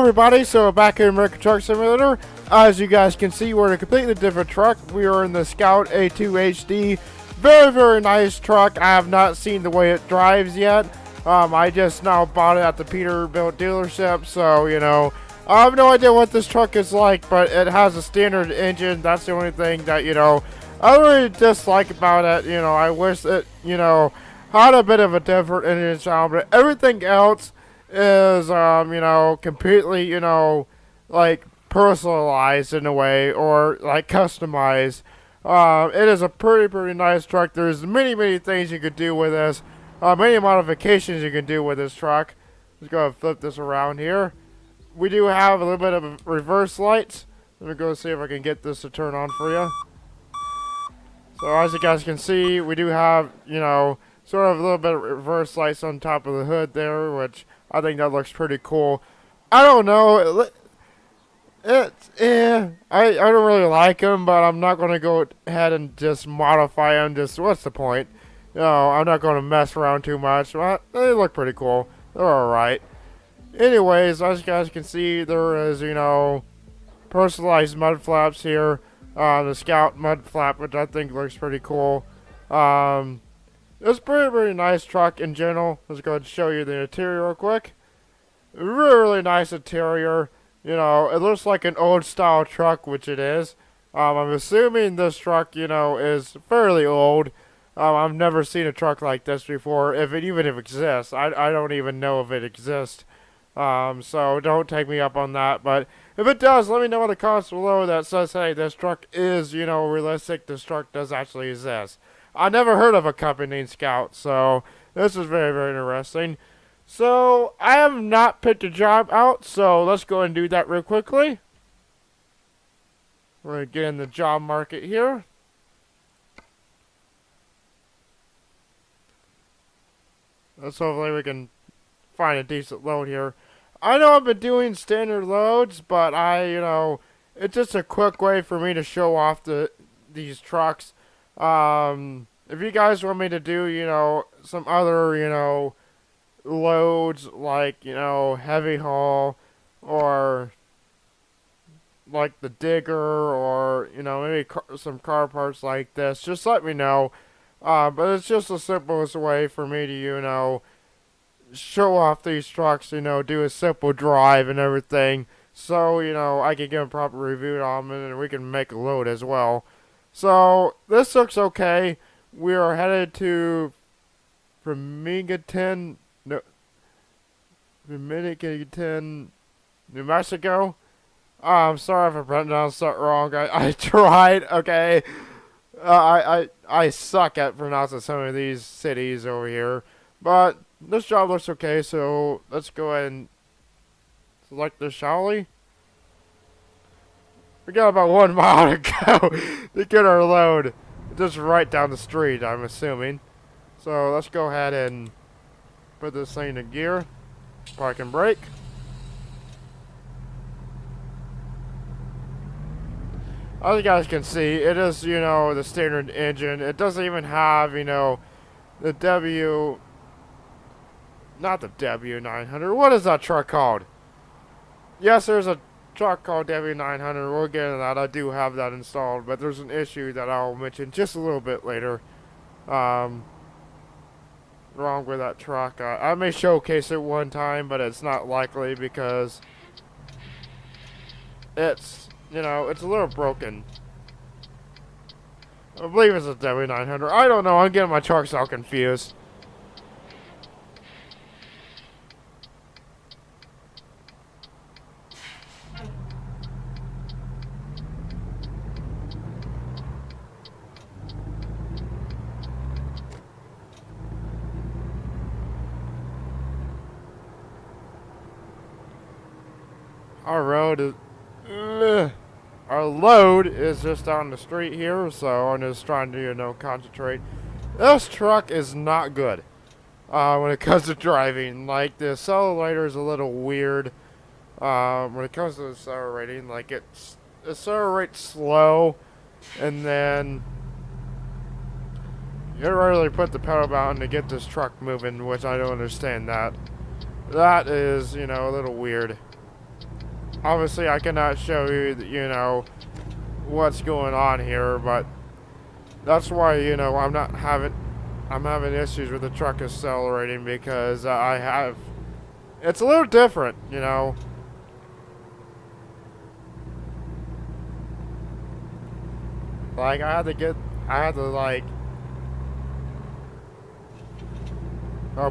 everybody, so back in American Truck Simulator. As you guys can see, we're in a completely different truck. We are in the SKOT A2HD. Very, very nice truck. I have not seen the way it drives yet. I just now bought it at the Peterbilt dealership, so, you know, I have no idea what this truck is like, but it has a standard engine. That's the only thing that, you know, I really dislike about it. You know, I wish it, you know, had a bit of a different engine sound, but everything else is, you know, completely, you know, like personalized in a way, or like customized. It is a pretty nice truck. There's many things you could do with this, many modifications you can do with this truck. Let's go and flip this around here. We do have a little bit of reverse lights. Let me go see if I can get this to turn on for you. So as you guys can see, we do have, you know, sort of a little bit of reverse lights on top of the hood there, which I think that looks pretty cool. I don't know. I don't really like them, but I'm not going to go ahead and just modify them. Just, what's the point? You know, I'm not going to mess around too much. But they look pretty cool. They're alright. Anyways, as you guys can see, there is, you know, personalized mud flaps here. The SKOT mud flap, which I think looks pretty cool. It's a pretty nice truck in general. Let's go ahead and show you the interior real quick. Really nice interior. You know, it looks like an old style truck, which it is. I'm assuming this truck, you know, is fairly old. I've never seen a truck like this before, if it even exists. I don't even know if it exists. So don't take me up on that. But if it does, let me know in the comments below that says, hey, this truck is, you know, realistic. This truck does actually exist. I never heard of a company named SKOT, so this is very interesting. So I have not picked a job out, so let's go and do that real quickly. We're going to get in the job market here. Let's hopefully we can find a decent load here. I know I've been doing standard loads, but you know, it's just a quick way for me to show off these trucks. If you guys want me to do, you know, some other, you know, loads like, you know, heavy haul, or like the digger, or, you know, maybe some car parts like this, just let me know. But it's just the simplest way for me to, you know, show off these trucks, you know, do a simple drive and everything, so, you know, I can give a proper review on them, and we can make a load as well. So this looks okay. We are headed to Farmington, New Mexico. I'm sorry if I pronounced that wrong. I tried. Okay. I suck at pronouncing some of these cities over here, but this job looks okay, so let's go ahead and select this, shall we? We got about 1 mile to go to get our load. Just right down the street, I'm assuming. So let's go ahead and put this thing in gear. Park and brake. As you guys can see, it is, you know, the standard engine. It doesn't even have, you know, the not the W900. What is that truck called? Yes, there's a truck called W900. We'll get into that. I do have that installed, but there's an issue that I'll mention just a little bit later. Wrong with that truck. I may showcase it one time, but it's not likely because it's, you know, it's a little broken. I believe it's a W900. I don't know. I'm getting my trucks all confused. Our load is just down the street here, so I'm just trying to, you know, concentrate. This truck is not good when it comes to driving. Like, the accelerator is a little weird when it comes to accelerating. Like, it accelerates slow, and then you really put the pedal down to get this truck moving, which I don't understand that. That is, you know, a little weird. Obviously, I cannot show you, you know, what's going on here, but that's why, you know, I'm having issues with the truck accelerating because it's a little different, you know. Like, I had to, like,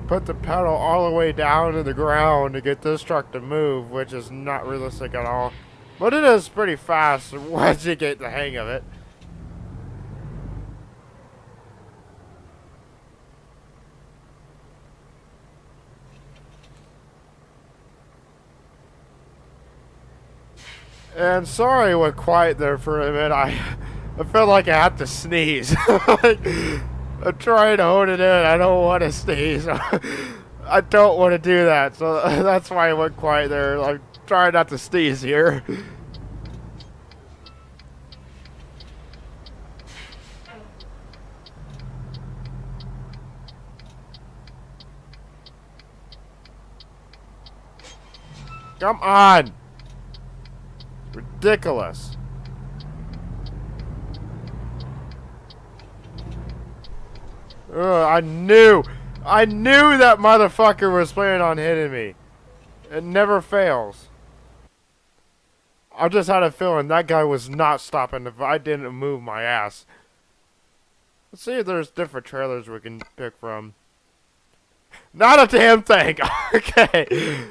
put the pedal all the way down to the ground to get this truck to move, which is not realistic at all. But it is pretty fast once you get the hang of it. And sorry I went quiet there for a minute. I felt like I had to sneeze. Like, I'm trying to hold it in. I don't want to sneeze. I don't want to do that. So that's why I went quiet there. I'm trying not to sneeze here. Come on. Ridiculous. Ugh, I knew that motherfucker was planning on hitting me. It never fails. I just had a feeling that guy was not stopping if I didn't move my ass. Let's see if there's different trailers we can pick from. Not a damn thing. Okay.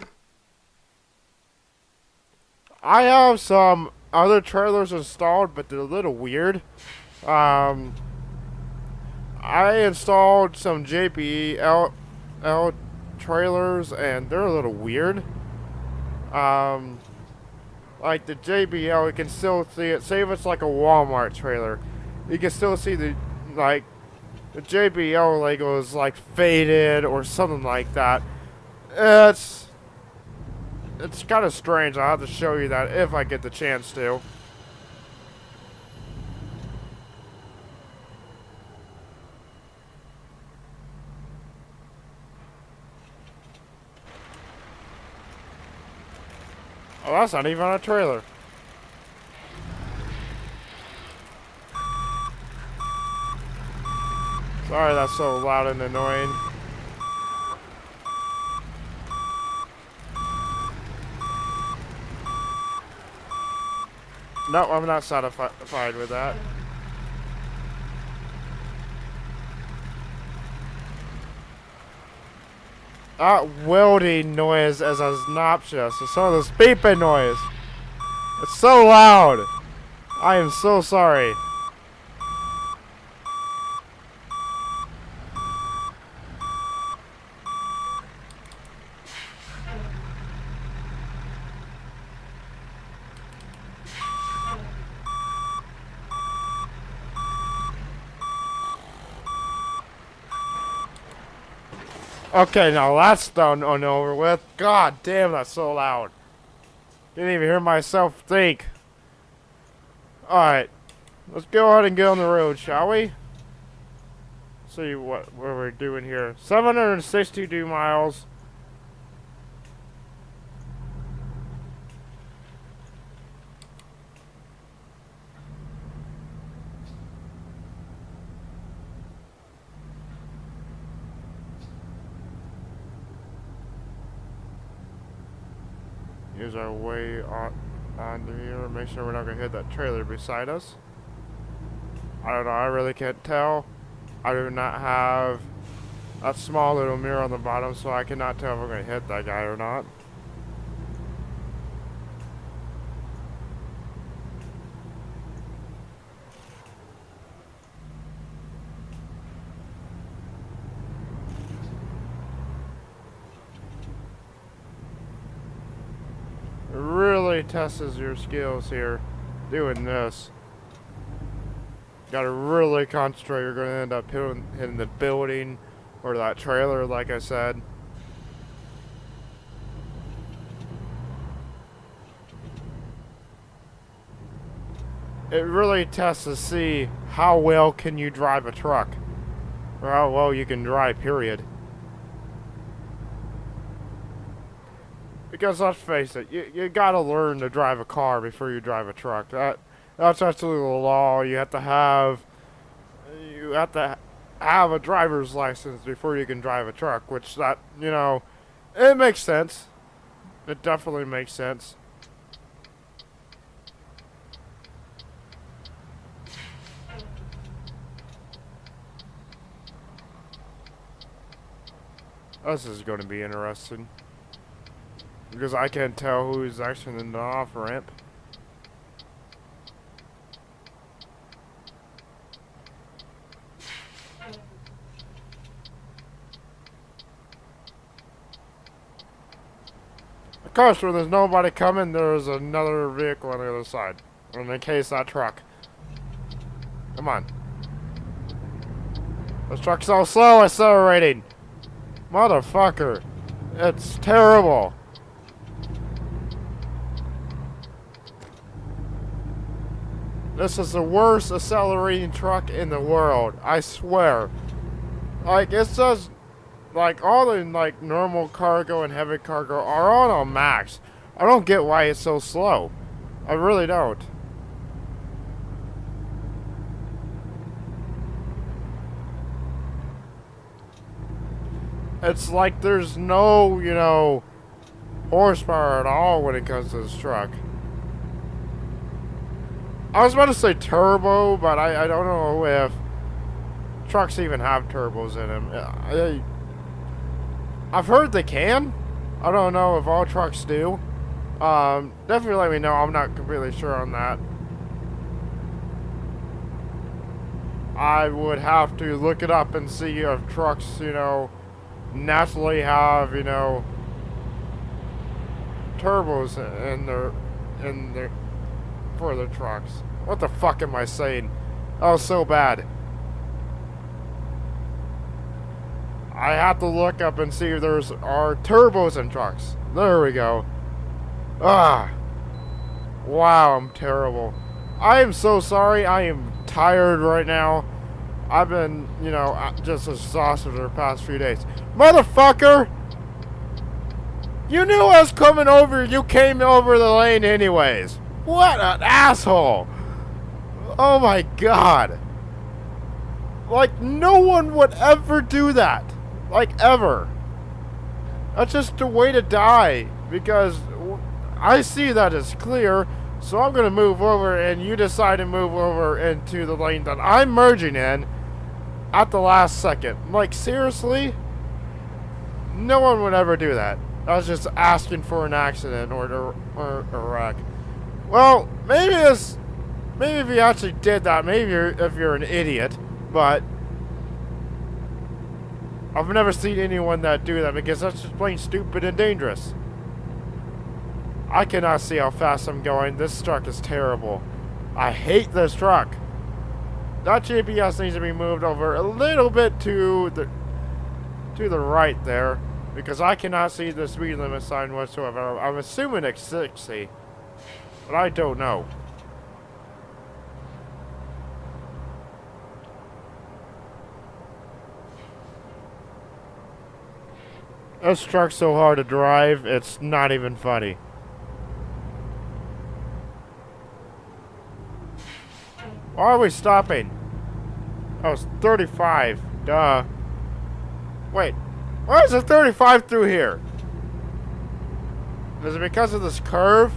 I have some other trailers installed, but they're a little weird. I installed some JBL trailers, and they're a little weird. Like the JBL, you can still see it. Say if it's like a Walmart trailer, you can still see the JBL logo is like faded or something like that. It's kind of strange. I'll have to show you that if I get the chance to. Oh, that's not even a trailer. Sorry that's so loud and annoying. No, I'm not satisfied with that. That welding noise is obnoxious. So this beeping noise. It's so loud. I am so sorry. Okay, now that's done and over with. God damn, that's so loud. Didn't even hear myself think. Alright. Let's go ahead and get on the road, shall we? See what we're doing here. 762 miles. Use our way on here. Make sure we're not going to hit that trailer beside us. I don't know. I really can't tell. I do not have a small little mirror on the bottom, so I cannot tell if we're going to hit that guy or not. It really tests your skills here doing this. Gotta really concentrate. You're gonna end up hitting the building or that trailer, like I said. It really tests to see how well can you drive a truck, or how well you can drive, period. Because let's face it, you gotta learn to drive a car before you drive a truck. That's absolutely the law. You have to have a driver's license before you can drive a truck, which it makes sense. It definitely makes sense. This is going to be interesting. Because I can't tell who's actually in the off-ramp. Of course, when there's nobody coming, there's another vehicle on the other side. In the case, that truck. Come on. This truck's so slow accelerating. Motherfucker. It's terrible. This is the worst accelerating truck in the world. I swear. Like, it says, like, all the, like, normal cargo and heavy cargo are on max. I don't get why it's so slow. I really don't. It's like there's no, horsepower at all when it comes to this truck. I was about to say turbo, but I don't know if trucks even have turbos in them. I've heard they can. I don't know if all trucks do. Definitely let me know. I'm not completely sure on that. I would have to look it up and see if trucks, naturally have, turbos in their for the trucks. What the fuck am I saying? Oh, so bad. I have to look up and see if are turbos in trucks. There we go. Ah. Wow, I'm terrible. I am so sorry. I am tired right now. I've been, just exhausted for the past few days. Motherfucker! You knew I was coming over. You came over the lane anyways. What an asshole! Oh my god. Like, no one would ever do that. Like, ever. That's just a way to die. Because I see that it's clear. So I'm going to move over, and you decide to move over into the lane that I'm merging in at the last second. Like, seriously? No one would ever do that. I was just asking for an accident or a wreck. Well, maybe if you actually did that, maybe if you're an idiot, but I've never seen anyone that do that because that's just plain stupid and dangerous. I cannot see how fast I'm going. This truck is terrible. I hate this truck. That GPS needs to be moved over a little bit to the right there because I cannot see the speed limit sign whatsoever. I'm assuming it's 60. But I don't know. This truck's so hard to drive, it's not even funny. Why are we stopping? Oh, it's 35. Duh. Wait. Why is it 35 through here? Is it because of this curve?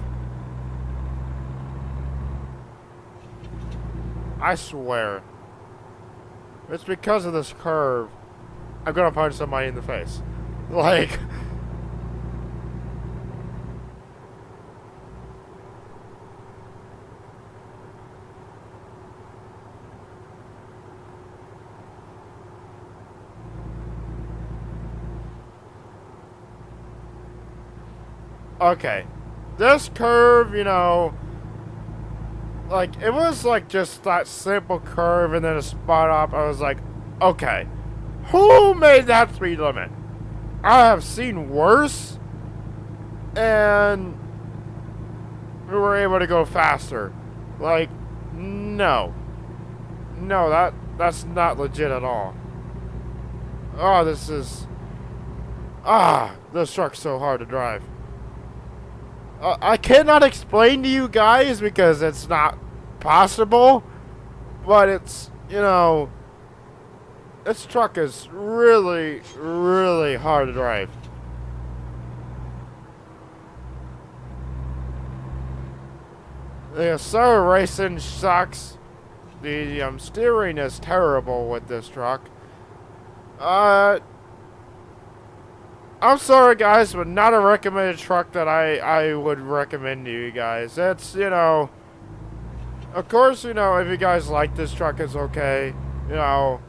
I swear. It's because of this curve. I'm gonna punch somebody in the face. Like... Okay. This curve, like, it was like just that simple curve and then a spot up. I was like, okay, who made that speed limit? I have seen worse, and we were able to go faster. Like, no, that's not legit at all. Oh, this truck's so hard to drive. I cannot explain to you guys because it's not possible, but it's, you know, this truck is really, really hard to drive. The acceleration sucks. The steering is terrible with this truck. I'm sorry guys, but not a recommended truck that I would recommend to you guys. It's, you know, of course, you know, if you guys like this truck, it's okay. You know,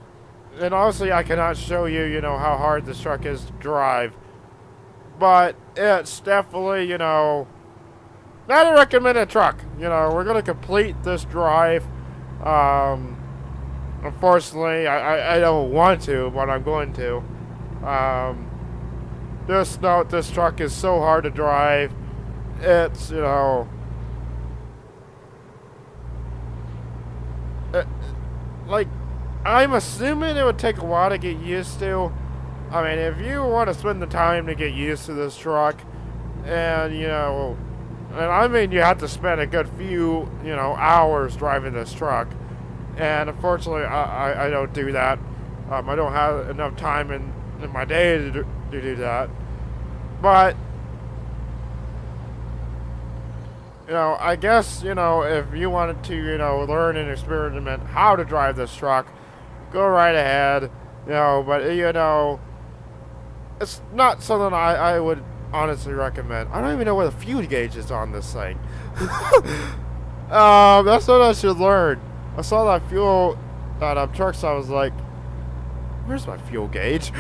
and honestly, I cannot show you, you know, how hard this truck is to drive. But it's definitely, you know, not a recommended truck. You know, we're going to complete this drive. Unfortunately, I don't want to, but I'm going to. Just note, this truck is so hard to drive. It's, you know, like, I'm assuming it would take a while to get used to. I mean, if you want to spend the time to get used to this truck, and, you know, and I mean, you have to spend a good few, you know, hours driving this truck. And unfortunately, I don't do that. I don't have enough time in my day to do that. But, you know, I guess, you know, if you wanted to, you know, learn and experiment how to drive this truck, go right ahead. You know, but, you know, it's not something I would honestly recommend. I don't even know where the fuel gauge is on this thing. That's what I should learn. I saw that fuel that truck, so I was like, where's my fuel gauge?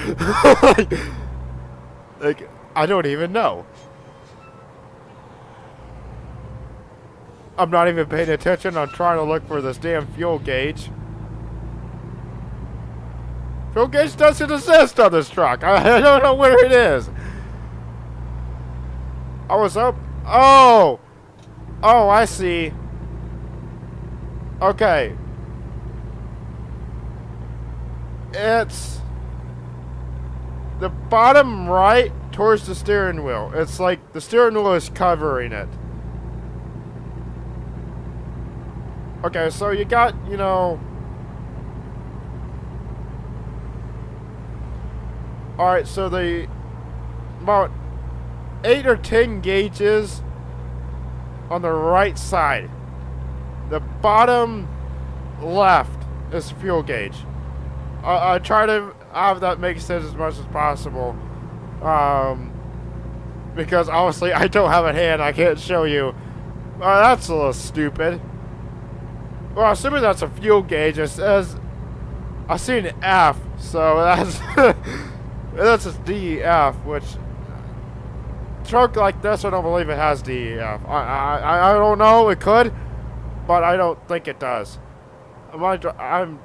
like, I don't even know. I'm not even paying attention. I'm trying to look for this damn fuel gauge. Fuel gauge doesn't exist on this truck. I don't know where it is. I was up. Oh! Oh, I see. Okay. It's the bottom right towards the steering wheel. It's like the steering wheel is covering it. Okay, so you got, you know... Alright, so the... about 8 or 10 gauges on the right side. The bottom left is fuel gauge. I try to have that make sense as much as possible. Because obviously I don't have a hand, I can't show you. That's a little stupid. Well, assuming that's a fuel gauge, it says... I see an F, so that's... that's a DEF, which... truck like this, I don't believe it has DEF. I don't know, it could. But I don't think it does. I'm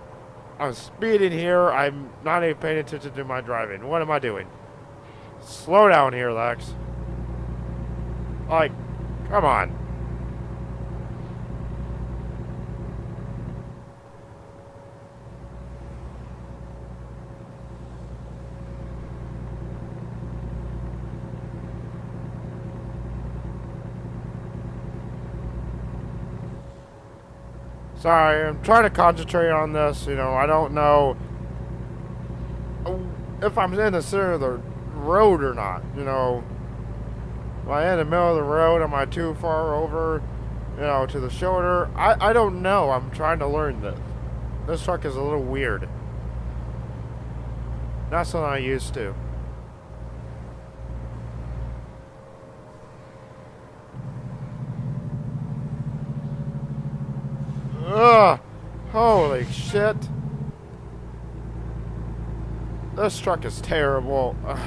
speeding here. I'm not even paying attention to my driving. What am I doing? Slow down here, Lex. Like, come on. Sorry, I'm trying to concentrate on this. You know, I don't know if I'm in the center of the road or not. You know, am I in the middle of the road? Am I too far over, you know, to the shoulder? I don't know. I'm trying to learn this. This truck is a little weird. Not something I'm used to. Ugh! Holy shit! This truck is terrible. Ugh.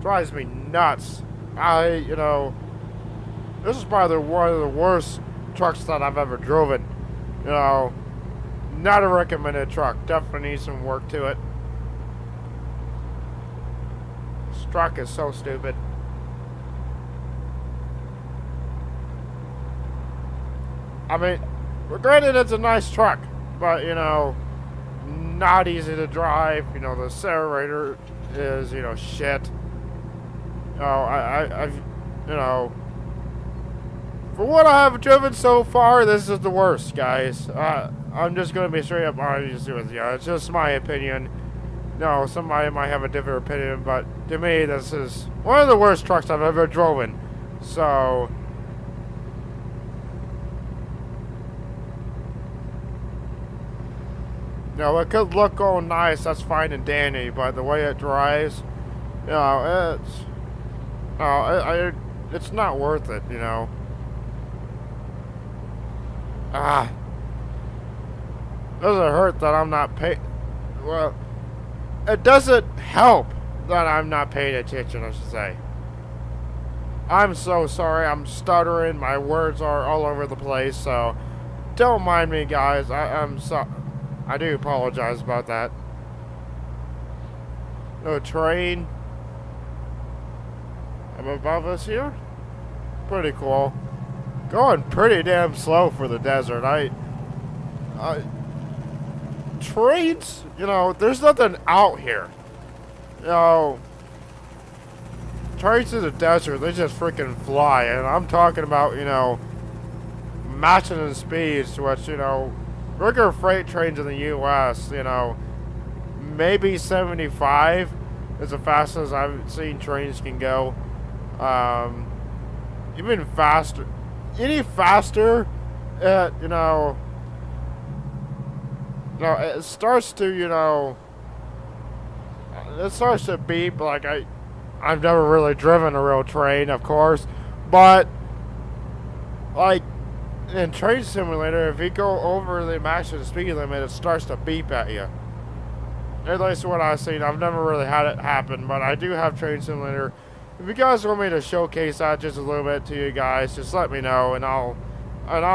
Drives me nuts. You know, this is probably one of the worst trucks that I've ever driven. You know, not a recommended truck. Definitely needs some work to it. This truck is so stupid. I mean, granted, it's a nice truck, but, you know, not easy to drive. You know, the accelerator is, you know, shit. I've, for what I have driven so far, this is the worst, guys. I'm just gonna be straight up honest with you. It's just my opinion. No, somebody might have a different opinion, but to me, this is one of the worst trucks I've ever driven. So, it could look all nice, that's fine and dandy, but the way it drives, it's not worth it, Doesn't hurt that I'm not paying. Well, it doesn't help that I'm not paying attention, I should say. I'm so sorry, I'm stuttering, my words are all over the place, so don't mind me, guys. I do apologize about that. No train above us here. Pretty cool. Going pretty damn slow for the desert. Trains, there's nothing out here. Trains in the desert, they just freaking fly. And I'm talking about, matching in speeds, which, regular freight trains in the U.S., maybe 75 is the fastest I've seen trains can go. Even faster. Any faster, it starts to, it starts to beep. Like, I've never really driven a real train, of course, but, like, in Train Simulator, if you go over the maximum speed limit, it starts to beep at you. At least what I've seen. I've never really had it happen, but I do have Train Simulator. If you guys want me to showcase that just a little bit to you guys, just let me know, and I'll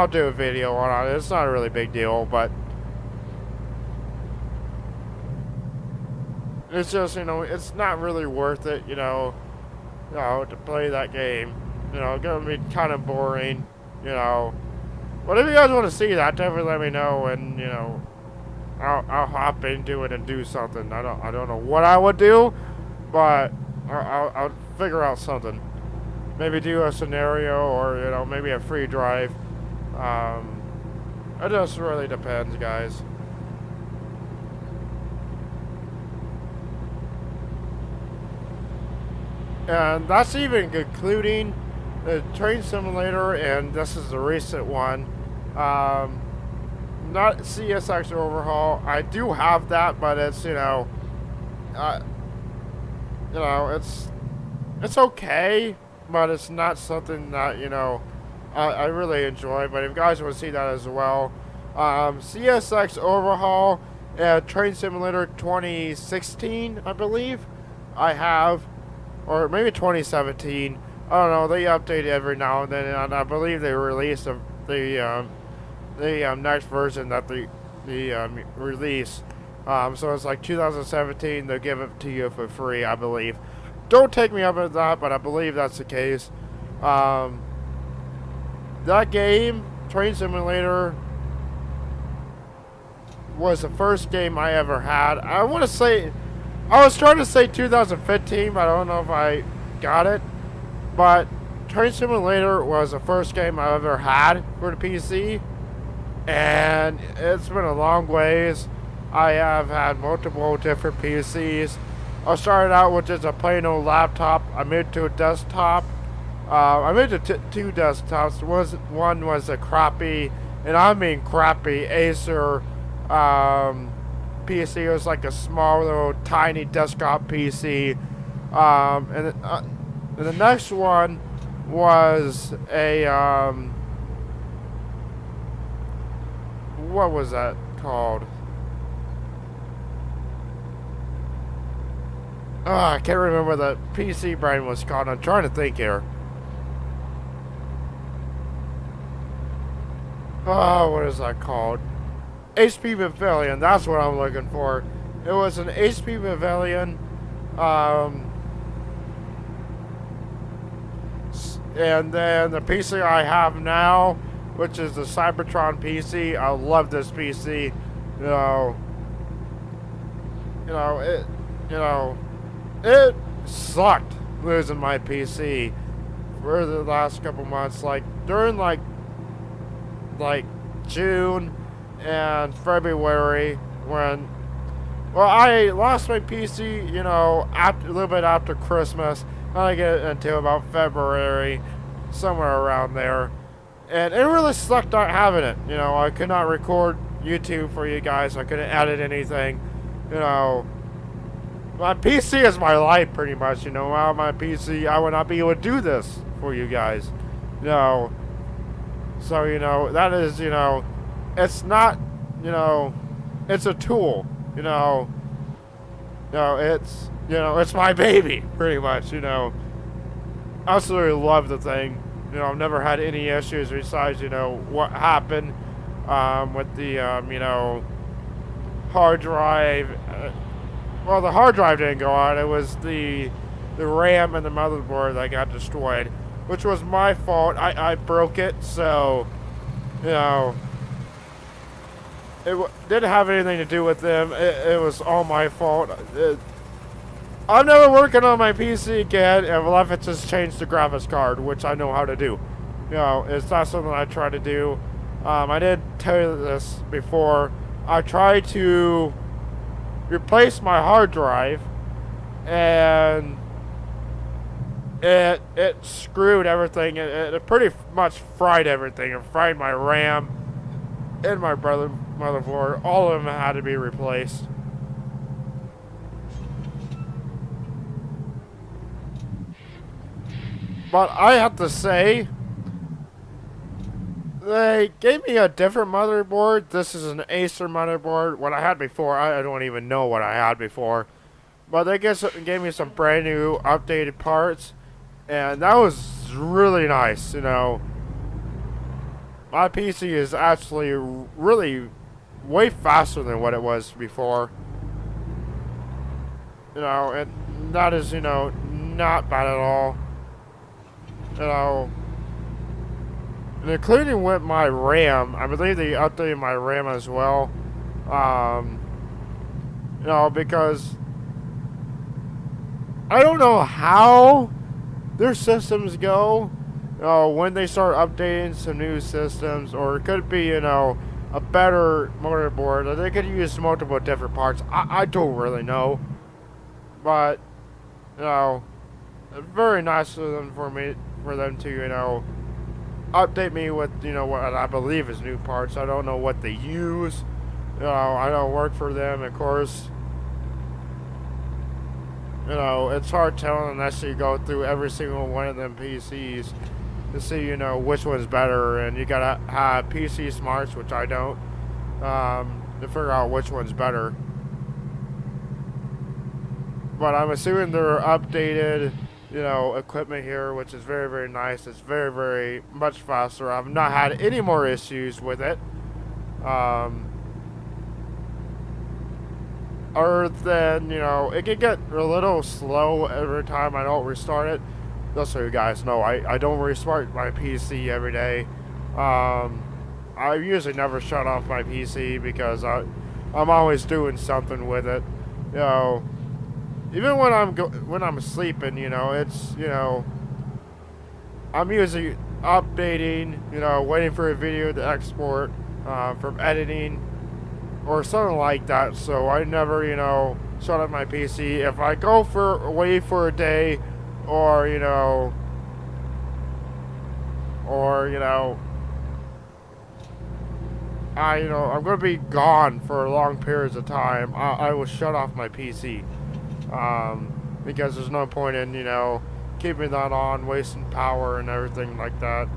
do a video on it. It's not a really big deal, but it's just, it's not really worth it, to play that game. It's gonna be kind of boring, But if you guys want to see that, definitely let me know, and I'll hop into it and do something. I don't know what I would do, but I'll figure out something. Maybe do a scenario, or maybe a free drive. It just really depends, guys. And that's even concluding the Train Simulator, and this is the recent one. Not CSX overhaul. I do have that, but it's it's okay, but it's not something that I really enjoy. But if you guys want to see that as well, CSX overhaul and Train Simulator 2016, I believe, I have, or maybe 2017. I don't know. They update every now and then, and I believe they release the next version that they release. So it's like 2017. They'll give it to you for free, I believe. Don't take me up on that, but I believe that's the case. That game, Train Simulator, was the first game I ever had. I want to say, I was trying to say 2015, but I don't know if I got it. But Train Simulator was the first game I ever had for the PC, and it's been a long ways. I have had multiple different PCs. I started out with just a plain old laptop. I moved to a desktop. I moved to two desktops. One was a crappy, and I mean crappy, Acer PC. It was like a small little tiny desktop PC. And the next one was a what was that called? I can't remember what the PC brand was called. I'm trying to think here. What is that called? HP Pavilion. That's what I'm looking for. It was an HP Pavilion. And then the PC I have now, which is the Cybertron PC. I love this PC. It sucked losing my PC for the last couple months. Like during like June and February when, well, I lost my PC, you know, after, a little bit after Christmas. I didn't get it until about February, somewhere around there. And it really sucked not having it. You know, I could not record YouTube for you guys. I couldn't edit anything. You know, my PC is my life pretty much. You know, without my PC, I would not be able to do this for you guys. You know, so, you know, that is, you know, it's not, you know, it's a tool. You know, it's, you know, it's my baby, pretty much, you know. I absolutely love the thing. You know, I've never had any issues besides, you know, what happened with the, you know, hard drive. Well, the hard drive didn't go out. It was the RAM and the motherboard that got destroyed, which was my fault. I broke it, so, you know, it didn't have anything to do with them. It was all my fault. I'm never working on my PC again unless it just changed the graphics card, which I know how to do. You know, it's not something I try to do. I did tell you this before. I tried to replace my hard drive, and it screwed everything. It pretty much fried everything. It fried my RAM and my motherboard. All of them had to be replaced. But I have to say, they gave me a different motherboard. This is an Acer motherboard. What I had before, I don't even know what I had before. But they gave me some brand new updated parts. And that was really nice, you know. My PC is actually really way faster than what it was before. You know, and that is, you know, not bad at all. You know, and including with my RAM, I believe they updated my RAM as well. You know, because I don't know how their systems go. You know, when they start updating some new systems, or it could be, you know, a better motherboard. They could use multiple different parts. I don't really know, but you know, very nice of them for them to, you know, update me with, you know, what I believe is new parts. I don't know what they use. You know, I don't work for them, of course. You know, it's hard telling unless you go through every single one of them PCs to see, you know, which one's better. And you gotta have PC smarts, which I don't, to figure out which one's better. But I'm assuming they're updated, you know, equipment here, which is very, very nice. It's very, very much faster. I've not had any more issues with it. Other than, you know, it can get a little slow every time I don't restart it. Just so you guys know, I don't restart my PC every day. I usually never shut off my PC because I'm always doing something with it. You know, even when I'm sleeping, you know, it's, you know, I'm usually updating, you know, waiting for a video to export from editing or something like that. So I never, you know, shut off my PC. If I go away for a day, or you know, I'm gonna be gone for long periods of time, I will shut off my PC. Because there's no point in, you know, keeping that on, wasting power and everything like that.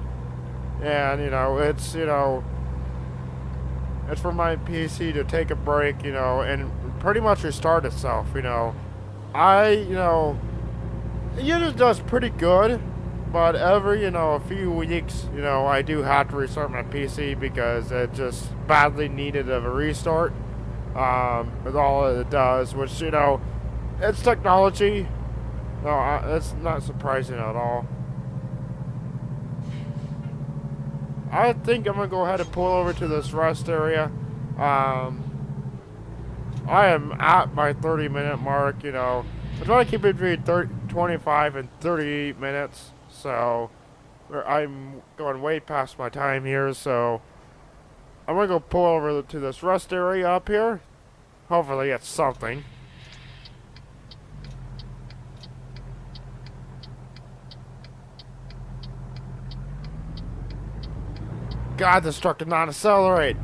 And, you know, it's, you know, it's for my PC to take a break, you know, and pretty much restart itself, you know. You know, it usually does pretty good, but every, you know, a few weeks, you know, I do have to restart my PC because it just badly needed of a restart, with all it does, which, you know, it's technology. No, it's not surprising at all. I think I'm going to go ahead and pull over to this rest area. I am at my 30-minute mark, you know. I try to keep it between 25 and 38 minutes, so I'm going way past my time here, so I'm gonna go pull over to this rest area up here. Hopefully it's something. God, this truck did not accelerate.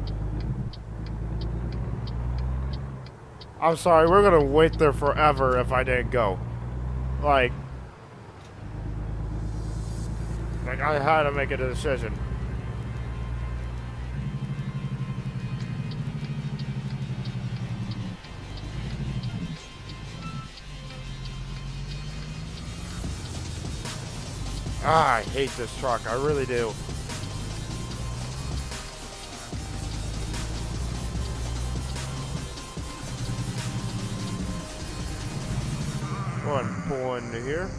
I'm sorry, we're gonna wait there forever if I didn't go. Like I had to make a decision. Ah, I hate this truck, I really do. Go ahead and pull into here.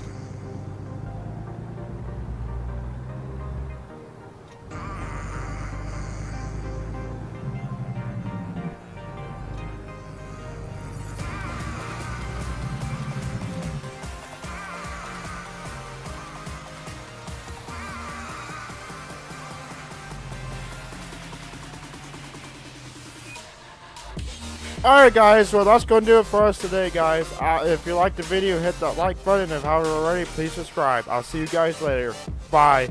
Alright guys, well that's going to do it for us today guys. If you liked the video, hit that like button, and if haven't already, please subscribe. I'll see you guys later. Bye.